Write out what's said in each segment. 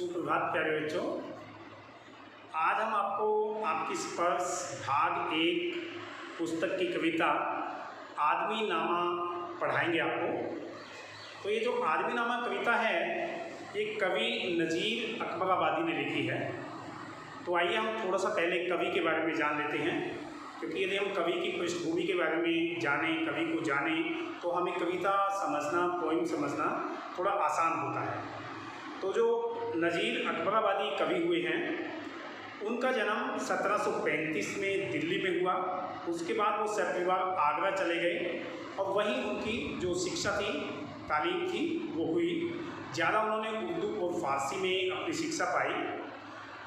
सुप्रभात प्यारे बच्चों। आज हम आपको आपकी स्पर्श भाग 1 पुस्तक की कविता आदमी नामा पढ़ाएंगे आपको। तो ये जो आदमी नामा कविता है ये कवि नज़ीर अकबराबादी ने लिखी है। तो आइए हम थोड़ा सा पहले कवि के बारे में जान लेते हैं, क्योंकि यदि हम कवि की पृष्ठभूमि के बारे में जानें, कवि को जानें, तो हमें कविता समझना, पोइम समझना थोड़ा आसान होता है। तो जो नज़ीर अकबराबादी कवि हुए हैं उनका जन्म 1735 में दिल्ली में हुआ। उसके बाद वो सपरिवार आगरा चले गए और वहीं उनकी जो शिक्षा थी, तालीम थी, वो हुई। ज़्यादा उन्होंने उर्दू और फारसी में अपनी शिक्षा पाई,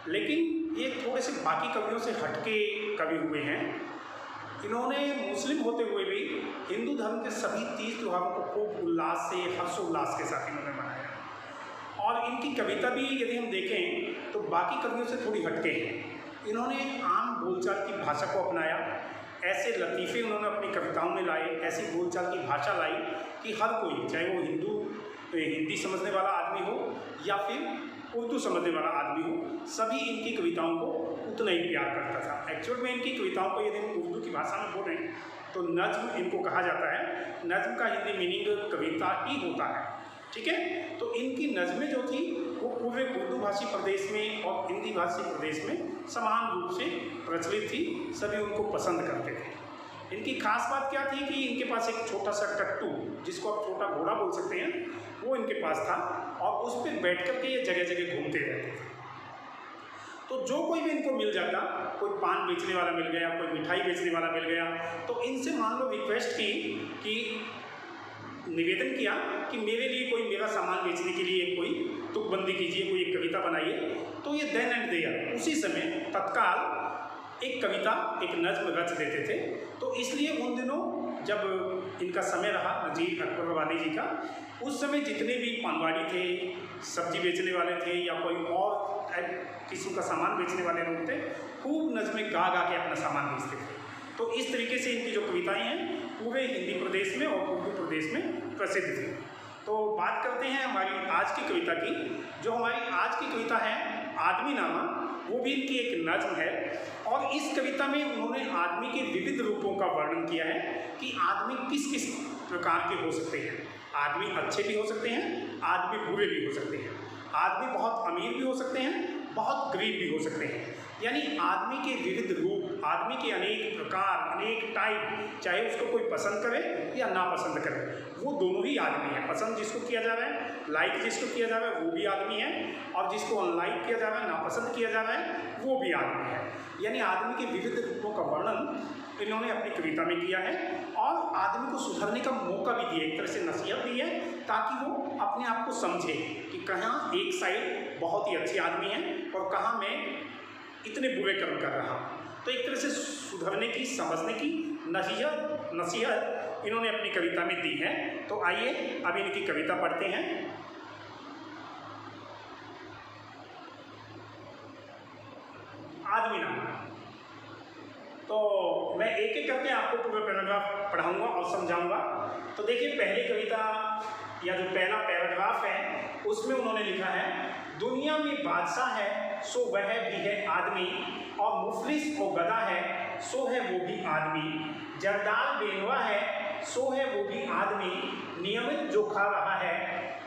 लेकिन ये थोड़े से बाकी कवियों से हटके कवि हुए हैं। इन्होंने मुस्लिम होते हुए भी हिंदू धर्म के सभी 30 त्योहारों को खूब उल्लास से, हर्षोल्लास के साथ इन्होंने मनाया। और इनकी कविता भी यदि हम देखें तो बाकी कवियों से थोड़ी हटके है। इन्होंने आम बोलचाल की भाषा को अपनाया, ऐसे लतीफ़े उन्होंने अपनी कविताओं में लाए, ऐसी बोलचाल की भाषा लाई कि हर कोई, चाहे वो हिंदी समझने वाला आदमी हो या फिर उर्दू समझने वाला आदमी हो, सभी इनकी कविताओं को उतना ही प्यार करता था। एक्चुअल में इनकी कविताओं को यदि हम उर्दू की भाषा में बोलें तो नज्म इनको कहा जाता है। नज्म का हिंदी मीनिंग कविता ही होता है, ठीक है। तो इनकी नज़में जो थी वो पूरे उर्दू भाषी प्रदेश में और हिंदी भाषी प्रदेश में समान रूप से प्रचलित थी, सभी उनको पसंद करते थे। इनकी खास बात क्या थी कि इनके पास एक छोटा सा टट्टू, जिसको आप छोटा घोड़ा बोल सकते हैं, वो इनके पास था और उस पर बैठ कर के ये जगह जगह घूमते रहते थे। तो जो कोई भी इनको मिल जाता, कोई पान बेचने वाला मिल गया, कोई मिठाई बेचने वाला मिल गया, तो इनसे मान लो रिक्वेस्ट की कि निवेदन किया कि मेरे लिए कोई मेरा सामान बेचने के लिए कोई तुकबंदी कीजिए, कोई एक कविता बनाइए। तो ये देन एंड देयर उसी समय तत्काल एक कविता, एक नज्म रच देते थे। तो इसलिए उन दिनों जब इनका समय रहा नज़ीर अकबराबादी जी का, उस समय जितने भी पानवाड़ी थे, सब्जी बेचने वाले थे या कोई और किस्म का सामान बेचने वाले लोग थे, खूब नज़में गा गा के अपना सामान बेचते थे। तो इस तरीके से इनकी जो कविताएं हैं पूरे हिंदी प्रदेश में और उर्दू प्रदेश में प्रसिद्ध थी। तो बात करते हैं हमारी आज की कविता की। जो हमारी आज की कविता है आदमी नामा, वो भी इनकी एक नज्म है और इस कविता में उन्होंने आदमी के विविध रूपों का वर्णन किया है कि आदमी किस किस प्रकार के हो सकते हैं। आदमी अच्छे भी हो सकते हैं, आदमी बुरे भी हो सकते हैं, आदमी बहुत अमीर भी हो सकते हैं, बहुत गरीब भी हो सकते हैं। यानी आदमी के विविध रूप, आदमी के अनेक प्रकार, अनेक टाइप, चाहे उसको कोई पसंद करे या नापसंद करे, वो दोनों ही आदमी है। पसंद जिसको किया जा रहा है, लाइक जिसको किया जा रहा है, वो भी आदमी है, और जिसको अनलाइक किया जा रहा है, नापसंद किया जा रहा है, वो भी आदमी है। यानी आदमी के विविध रूपों का वर्णन इन्होंने अपनी कविता में किया है और आदमी को सुधरने का मौका भी दिया, एक तरह से नसीहत दी है, ताकि वो अपने आप को समझे कि कहाँ एक साइड बहुत ही अच्छे आदमी हैं और कहाँ मैं इतने बुरे कर्म कर रहा हूँ। तो एक तरह से सुधरने की, समझने की नसीहत इन्होंने अपनी कविता में दी है। तो आइए अब इनकी कविता पढ़ते हैं। आदमी नामा। तो मैं एक एक करके आपको पूरा पैराग्राफ पढ़ाऊंगा और समझाऊंगा। तो देखिए, पहली कविता या जो पहला पैराग्राफ है उसमें उन्होंने लिखा है, दुनिया में बादशाह है सो वह भी है आदमी, और मुफलिस और गधा है सो है वो भी आदमी, जरदार बेनवा है सो है वो भी आदमी, नियमित जो खा रहा है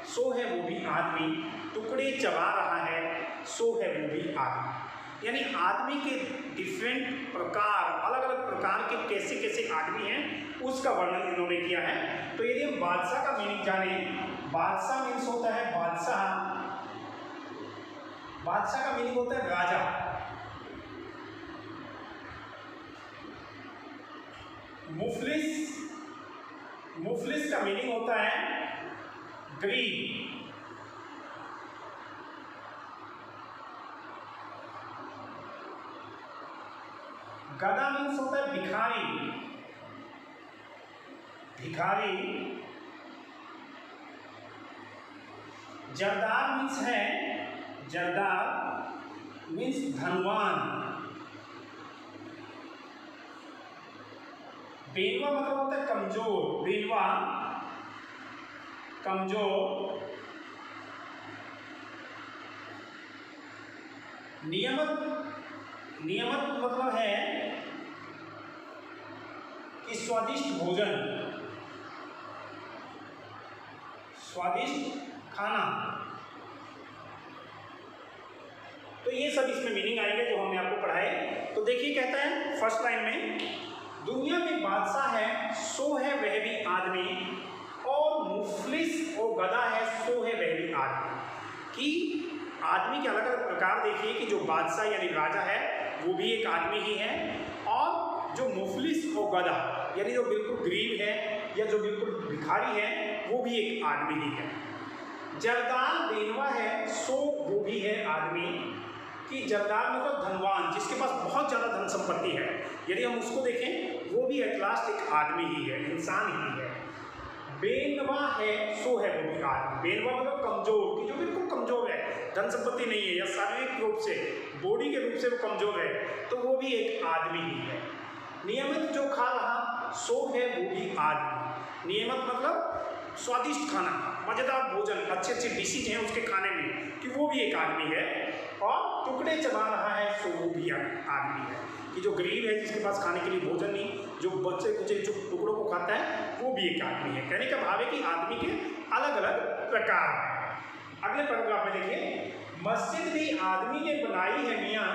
सो है वो भी आदमी, टुकड़े चबा रहा है सो है वो भी आदमी। यानी आदमी के डिफरेंट प्रकार, अलग अलग प्रकार के कैसे कैसे आदमी हैं उसका वर्णन इन्होंने किया है। तो यदि हम बादशाह का मीनिंग जाने, बादशाह मीन्स होता है बादशाह, बादशाह का मीनिंग होता है राजा। मुफलिस, मुफलिस का मीनिंग होता है गरीब। गधा मीन्स होता है भिखारी, भिखारी। जरदार मीन्स है, जरदार मीन्स धनवान। बेनवा मतलब होता है कमजोर, बेनवा कमजोर। नियमित मतलब है कि स्वादिष्ट भोजन, स्वादिष्ट खाना। तो ये सब इसमें मीनिंग आएंगे जो हमने आपको पढ़ाए। तो देखिए कहता है फर्स्ट लाइन में, दुनिया में बादशाह है सो है वह भी आदमी, और मुफलिस और गधा है सो है वह भी आदमी। कि आदमी के अलग अलग प्रकार देखिए कि जो बादशाह यानी राजा है वो भी एक आदमी ही है, और जो मुफलिस और गधा यानी जो बिल्कुल गरीब है या जो बिल्कुल भिखारी है वो भी एक आदमी ही है। जरदार बेनवा है सो वो भी है आदमी। कि जरदार मतलब धनवान, जिसके पास बहुत ज़्यादा धन संपत्ति है, यदि हम उसको देखें वो भी एट लास्ट एक आदमी ही है, इंसान ही है। बेनवा है सो है वो भी आदमी। बेनवा मतलब कमजोर, कि जो बिल्कुल कमजोर है, धन संपत्ति नहीं है या शारीरिक रूप से बॉडी के रूप से वो कमजोर है, तो वो भी एक आदमी ही है। नियमित जो खा रहा सो है वो भी आदमी। नियमित मतलब स्वादिष्ट खाना, मज़ेदार भोजन, अच्छे अच्छे डिशेज हैं उसके खाने में, कि वो भी एक आदमी है। और टुकड़े चबा रहा है सो वो भी आदमी है। कि जो गरीब है जिसके पास खाने के लिए भोजन नहीं, जो बच्चे कुछ जो टुकड़ों को खाता है वो भी एक आदमी है। कहने का भाव है कि आदमी के अलग अलग प्रकार हैं। अगले पैराग्राफ में देखिए, मस्जिद भी आदमी ने बनाई है मियाँ,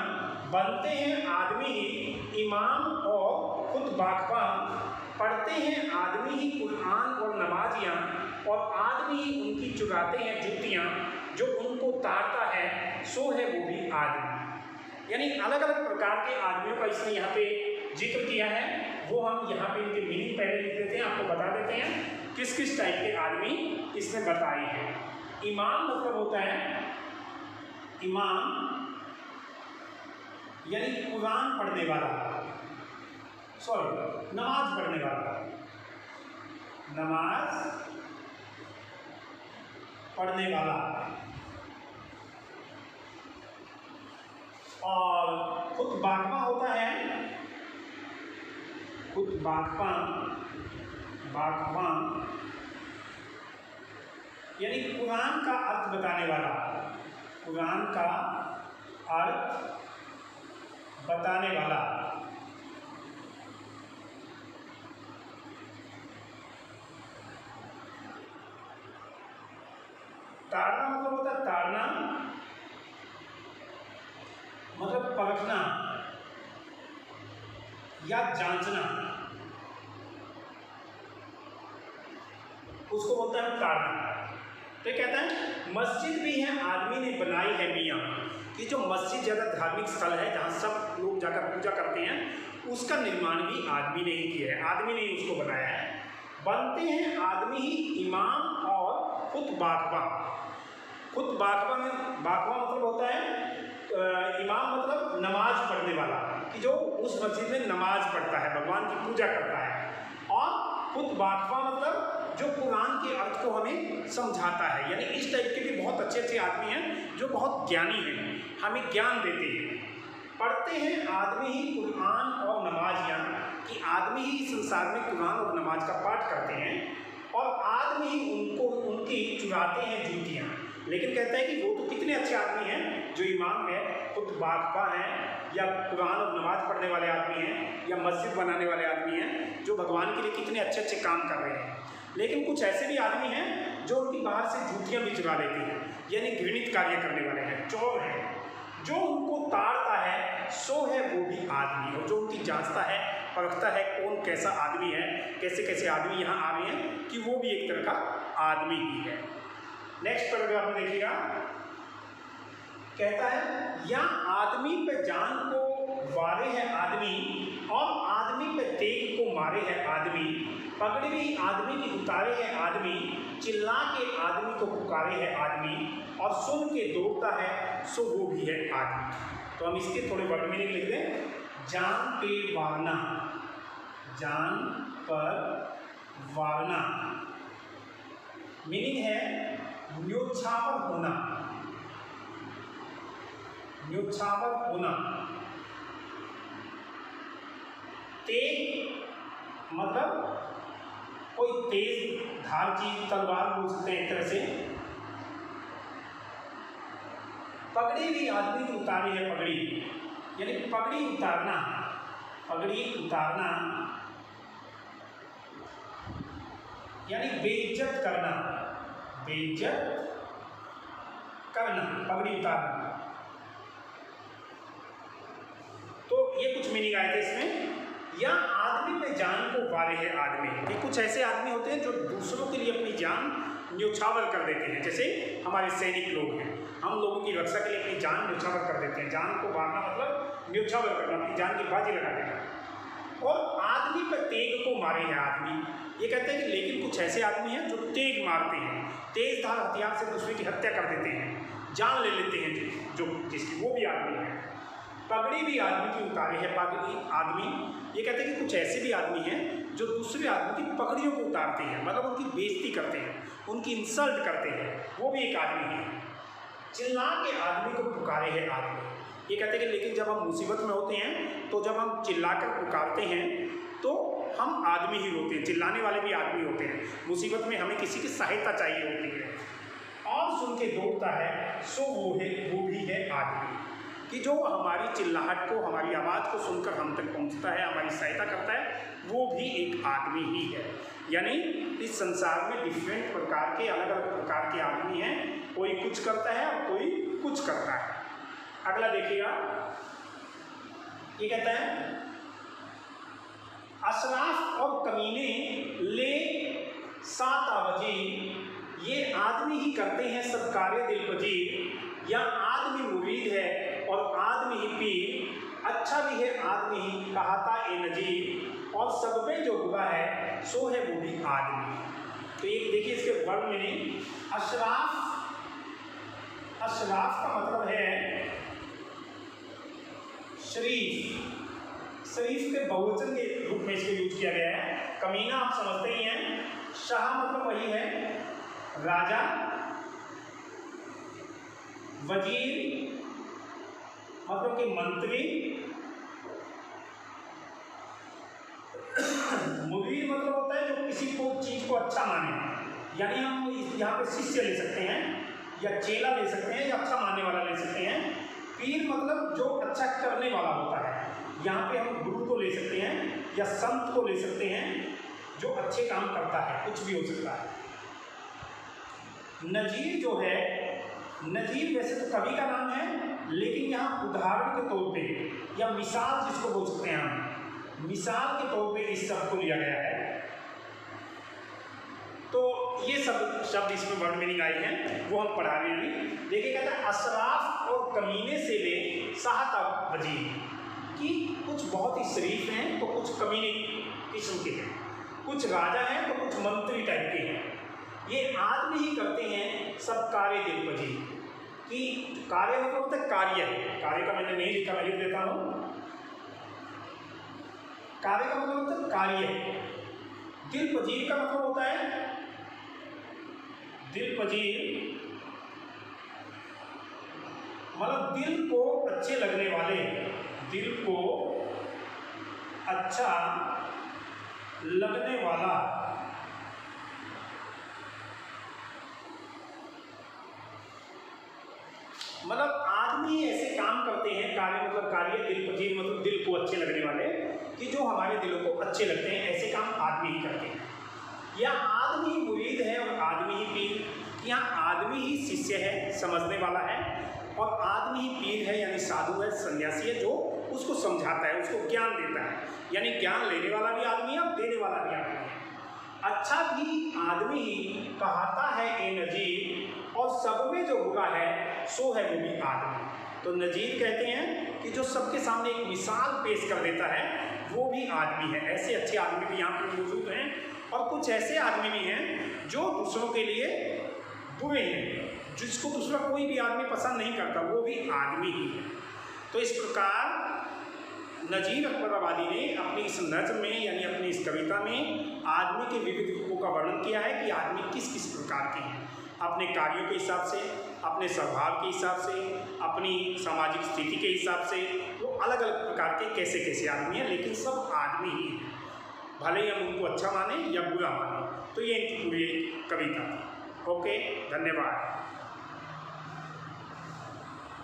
बनते हैं आदमी ही इमाम और खुद बाकबा, पढ़ते हैं आदमी ही कुरान और नमाजियाँ, और आदमी ही उनकी चुराते हैं जूतियाँ, जो उनको तारता है सो है वो भी आदमी। यानी अलग अलग प्रकार के आदमियों का इसने यहाँ पे जिक्र किया है। वो हम यहाँ पे इनके मीनिंग पहले लिख देते हैं, आपको बता देते हैं किस किस टाइप के आदमी इसने बताए हैं। इमाम मतलब होता है, इमाम यानी कुरान पढ़ने वाला, सॉरी नमाज पढ़ने वाला, नमाज पढ़ने वाला। और खुद बाकबा होता है, खुद बाकबा, बाकबा यानी कुरान का अर्थ बताने वाला, कुरान का अर्थ बताने वाला। ताड़ना मतलब होता है, ताड़ना मतलब परखना या जांचना, उसको बोलता है ताड़ना। तो कहता है मस्जिद भी है आदमी ने बनाई है मियाँ, कि जो मस्जिद ज़्यादा धार्मिक स्थल है जहाँ सब लोग जाकर पूजा करते हैं, उसका निर्माण भी आदमी ने ही किया है, आदमी ने ही उसको बनाया है। बनते हैं आदमी ही इमाम और खुद बाकबा। खुद बाकबा में, बाकबा मतलब होता है इमाम मतलब नमाज पढ़ने वाला, कि जो उस मस्जिद में नमाज पढ़ता है, भगवान की पूजा करता है। और खुद बाकबा मतलब जो कुरान के अर्थ को हमें समझाता है। यानी इस टाइप के भी बहुत अच्छे अच्छे आदमी हैं जो बहुत ज्ञानी हैं, हमें ज्ञान देते हैं। पढ़ते हैं आदमी ही कुरान और नमाजियाँ, कि आदमी ही संसार में कुरान और नमाज का पाठ करते हैं, और आदमी ही उनको उनकी चुराते हैं जूतियाँ। लेकिन कहता है कि वो तो कितने अच्छे आदमी हैं जो इमाम है, खुद बाकबा हैं, या कुरान और नमाज पढ़ने वाले आदमी हैं, या मस्जिद बनाने वाले आदमी हैं, जो भगवान के लिए कितने अच्छे अच्छे काम कर रहे हैं। लेकिन कुछ ऐसे भी आदमी हैं जो उनकी बाहर से जूतियाँ भी चुरा लेते हैं, यानी घृणित कार्य करने वाले हैं, चोर हैं। जो उनको ताड़ता है सो है वो भी आदमी, और जो उनकी जांचता है, परखता है कौन कैसा आदमी है, कैसे कैसे आदमी यहाँ आ रहे हैं, कि वो भी एक तरह का आदमी ही है। नेक्स्ट पैराग्राफ में देखिएगा, कहता है या आदमी पे जान को वारे है आदमी, और आदमी पे तेग को मारे है आदमी, पगड़ी भी आदमी की उतारे है आदमी, चिल्ला के आदमी को पुकारे है आदमी, और सुन के दौड़ता है सो वो भी है आदमी। तो हम इसके थोड़े वर्ड मीनिंग लिख दें। जान पे वारना, जान पर वारना मीनिंग है न्योछावर होना, न्योछावर होना। तेग मतलब कोई तेज धार चीज, तलवार बोल सकते हैं एक तरह से। पगड़ी भी आदमी की उतारी है, पगड़ी यानी पगड़ी उतारना, पगड़ी उतारना यानी बेइज्जत करना, बेइज्जत करना, पगड़ी उतारना। तो ये कुछ मीनिंग आए थे इसमें। या आदमी में जान को वारे है आदमी, कि कुछ ऐसे आदमी होते हैं जो दूसरों के लिए अपनी जान न्यौछावर कर देते हैं। जैसे हमारे सैनिक लोग हैं, हम लोगों की रक्षा के लिए अपनी जान न्यौछावर कर देते हैं। जान को वारना मतलब न्यौछावर करना, अपनी जान की बाजी लगा देना। और आदमी पर तेग को मारे है आदमी, ये कहते हैं कि लेकिन कुछ ऐसे आदमी हैं जो तेग मारते हैं, तेज धार हथियार से दूसरे की हत्या कर देते हैं, जान ले लेते हैं जो जिसकी, वो भी आदमी है। पगड़ी भी आदमी की उतारे है, पगड़ी आदमी, ये कहते हैं कि कुछ ऐसे भी आदमी हैं जो दूसरे आदमी की पगड़ियों को उतारते हैं, मतलब उनकी बेइज्जती करते हैं, उनकी इंसल्ट करते हैं, वो भी एक आदमी है। चिल्ला के आदमी को पुकारे है आदमी, ये कहते हैं कि लेकिन जब हम मुसीबत में होते हैं तो जब हम चिल्लाकर पुकारते हैं तो हम आदमी ही होते हैं, चिल्लाने वाले भी आदमी होते हैं। मुसीबत में हमें किसी की सहायता चाहिए होती है। और सुन के दौड़ता है सो वो भी है आदमी, कि जो हमारी चिल्लाहट को, हमारी आवाज़ को सुनकर हम तक पहुंचता है, हमारी सहायता करता है, वो भी एक आदमी ही है। यानी इस संसार में डिफरेंट प्रकार के, अलग अलग प्रकार के आदमी हैं, कोई कुछ करता है और कोई कुछ करता है। अगला देखिएगा, ये कहता है अशराफ और कमीने ले सात वजीर, ये आदमी ही करते हैं सब कार्य दिल पजीर। या आदमी मुरीद है और आदमी ही पीर, अच्छा भी है आदमी ही कहाता ए नजीर। और सब में जो हुआ है सो है वो भी आदमी। तो एक देखिए इसके वर्ड मीनिंग, अशराफ, अशराफ का मतलब है शरीफ, शरीफ के बहुवचन के रूप में इसको यूज किया गया है। कमीना आप समझते ही हैं, शाह मतलब वही है राजा, वजीर मतलब कि मंत्री, मुरीद मतलब होता है जो किसी को चीज को अच्छा माने। यानी हम यहाँ पे शिष्य ले सकते हैं या चेला ले सकते हैं या अच्छा मानने वाला ले सकते हैं। पीर मतलब जो अच्छा करने वाला होता है, यहाँ पे हम गुरु को ले सकते हैं या संत को ले सकते हैं जो अच्छे काम करता है, कुछ भी हो सकता है। नजीर जो है, नजीर वैसे तो कवि का नाम है, लेकिन यहाँ उदाहरण के तौर पे या मिसाल जिसको बोल सकते हैं हम, मिसाल के तौर पे इस शब्द को लिया गया है। तो ये सब शब्द इसमें वर्ड मीनिंग आई हैं, वो हम पढ़ा रहे हैं। देखिए कहता है अशराफ और कमीने से ले साहता वजीर, कि कुछ बहुत ही शरीफ हैं तो कुछ कमीने किस्म के हैं, कुछ राजा हैं तो कुछ मंत्री टाइप के हैं। ये आदमी ही करते हैं सब कार्य दिल पजीर, कि कार्य मतलब होता है कार्य, कार्य का मैंने नहीं लिखा, मैं लिख देता हूँ। कार्य का मतलब होता है कार्य, दिल पजीर का मतलब होता है, दिल पजीर मतलब दिल को अच्छे लगने वाले, दिल को अच्छा लगने वाला। मतलब आदमी ऐसे काम करते हैं, कार्य मतलब कार्य, दिल पजीर मतलब दिल को अच्छे लगने वाले, कि जो हमारे दिलों को अच्छे लगते हैं, ऐसे काम आदमी ही करते हैं। या आदमी ही मुरीद है और आदमी ही पीर, यहाँ आदमी ही शिष्य है, समझने वाला है, और आदमी ही पीर है यानी साधु है, सन्यासी है, जो उसको समझाता है, उसको ज्ञान देता है। यानी ज्ञान लेने वाला भी आदमी है और देने वाला भी आदमी है। अच्छा भी आदमी ही कहाता है ए नजीर, और सब में जो बुरा है सो है वो भी आदमी। तो नजीर कहते हैं कि जो सबके सामने एक मिसाल पेश कर देता है, वो भी आदमी है। ऐसे अच्छे आदमी भी यहाँ पर मौजूद हैं, और कुछ ऐसे आदमी भी हैं जो दूसरों के लिए बुरे हैं, जिसको दूसरा कोई भी आदमी पसंद नहीं करता, वो भी आदमी ही है। तो इस प्रकार नजीर अकबराबादी ने अपनी इस नज़्म में यानी अपनी इस कविता में आदमी के विविध रूपों का वर्णन किया है कि आदमी किस किस प्रकार के हैं, अपने कार्यों के हिसाब से, अपने स्वभाव के हिसाब से, अपनी सामाजिक स्थिति के हिसाब से, वो अलग अलग प्रकार के कैसे कैसे आदमी हैं, लेकिन सब आदमी ही हैं, भले ही हम उनको अच्छा माने या बुरा माने। तो ये इनकी पूरी कविता। ओके, धन्यवाद।